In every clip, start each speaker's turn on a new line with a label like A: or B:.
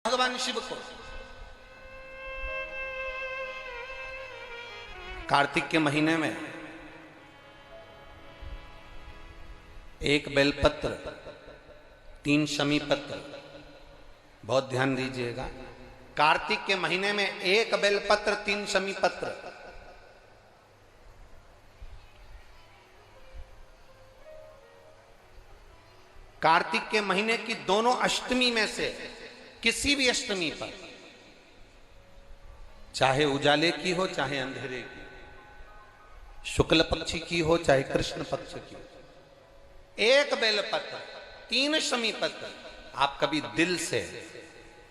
A: भगवान शिव को। कार्तिक के महीने में एक बेलपत्र, 3 शमी पत्र, बहुत ध्यान दीजिएगा। कार्तिक के महीने में एक बेलपत्र, 3 शमी पत्र। कार्तिक के महीने की दोनों अष्टमी में से किसी भी अष्टमी पर, चाहे उजाले की हो चाहे अंधेरे की, शुक्ल पक्ष की हो चाहे कृष्ण पक्ष की, एक बेलपत्र, 3 शमी पत्र, आप कभी दिल से,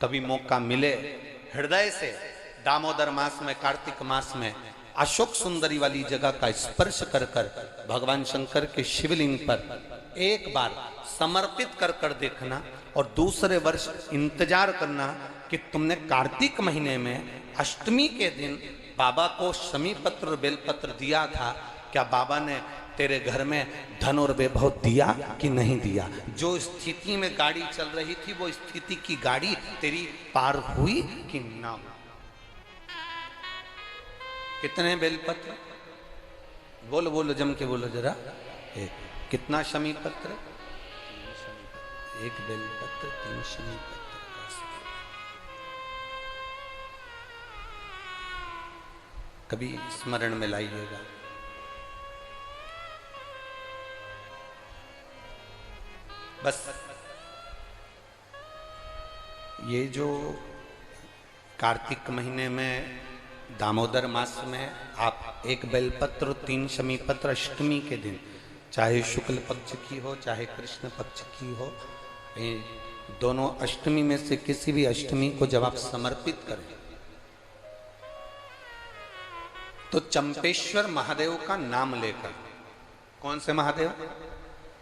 A: कभी मौका मिले हृदय से, दामोदर मास में, कार्तिक मास में अशोक सुंदरी वाली जगह का स्पर्श कर कर भगवान शंकर के शिवलिंग पर एक बार समर्पित कर कर देखना, और दूसरे वर्ष इंतजार करना कि तुमने कार्तिक महीने में अष्टमी के दिन बाबा को शमी पत्र और बेलपत्र दिया था, क्या बाबा ने तेरे घर में धन और वैभव दिया कि नहीं दिया? जो स्थिति में गाड़ी चल रही थी वो स्थिति की गाड़ी तेरी पार हुई कि ना हुई? कितने बेलपत्र? बोलो बोलो, जम के बोलो जरा। एक। कितना शमी पत्र? एक बेलपत्र, 3 शमी पत्र। कभी स्मरण में लाइएगा। बस ये जो कार्तिक महीने में, दामोदर मास में आप एक बेलपत्र, 3 शमी पत्र अष्टमी के दिन, चाहे शुक्ल पक्ष की हो चाहे कृष्ण पक्ष की हो, दोनों अष्टमी में से किसी भी अष्टमी को जब आप समर्पित करें तो चंपेश्वर महादेव का नाम लेकर, कौन से महादेव?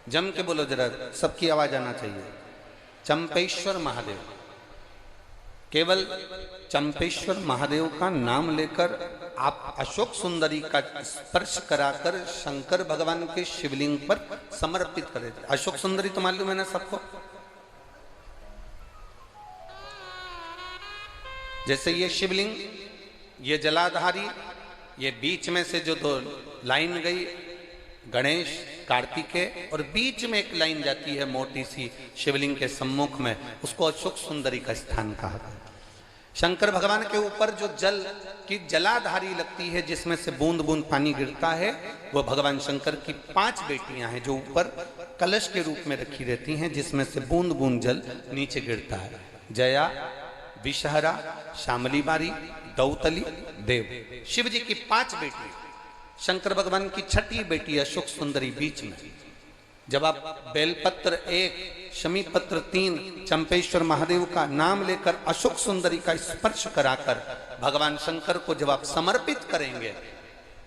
A: जम के बोलो जरा, सबकी आवाज आना चाहिए। चंपेश्वर महादेव, केवल चंपेश्वर महादेव का नाम लेकर आप अशोक सुंदरी का स्पर्श कराकर शंकर भगवान के शिवलिंग पर समर्पित करें। अशोक सुंदरी तो मालूम है ना सबको? जैसे ये शिवलिंग, ये जलाधारी, ये बीच में से जो 2 लाइन गई, गणेश, कार्तिकेय, और बीच में एक लाइन जाती है मोटी सी शिवलिंग के सम्मुख में, उसको अशोक सुंदरी का स्थान कहा गया। शंकर भगवान के ऊपर जो जल की जलाधारी लगती है, जिसमें से बूंद बूंद पानी गिरता है, वो भगवान शंकर की 5 बेटियां हैं जो ऊपर कलश के रूप में रखी रहती हैं, जिसमें से बूंद बूंद जल नीचे गिरता है। जया, विषहरा, शामली बारी, दौतली, देव। शिव जी की 5 बेटी, शंकर भगवान की 6ठी बेटी अशोक सुंदरी बीच में। जब आप बेलपत्र 1, शमी पत्र 3, चंपेश्वर महादेव का नाम लेकर अशोक सुंदरी का स्पर्श कराकर भगवान शंकर को जब आप समर्पित करेंगे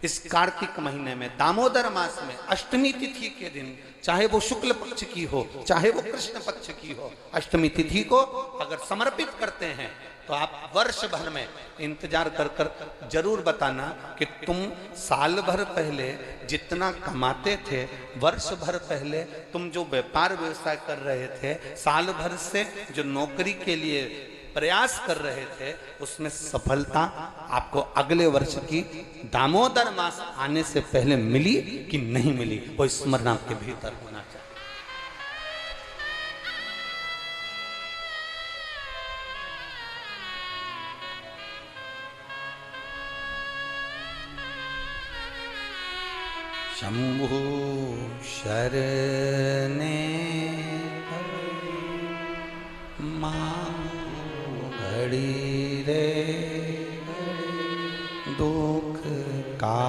A: इस कार्तिक महीने में, दामोदर मास में, अष्टमी तिथि के दिन, चाहे वो शुक्ल पक्ष की हो चाहे वो कृष्ण पक्ष की हो, अष्टमी तिथि को अगर समर्पित करते हैं तो आप वर्ष भर में इंतजार कर कर जरूर बताना कि तुम साल भर पहले जितना कमाते थे, वर्ष भर पहले तुम जो व्यापार व्यवसाय कर रहे थे, साल भर से जो नौकरी के लिए प्रयास कर रहे थे, उसमें सफलता आपको अगले वर्ष की दामोदर मास आने से पहले मिली कि नहीं मिली, वो स्मरण आपके भीतर होना चाहिए। शंभु शरणे घड़ी रे दुख का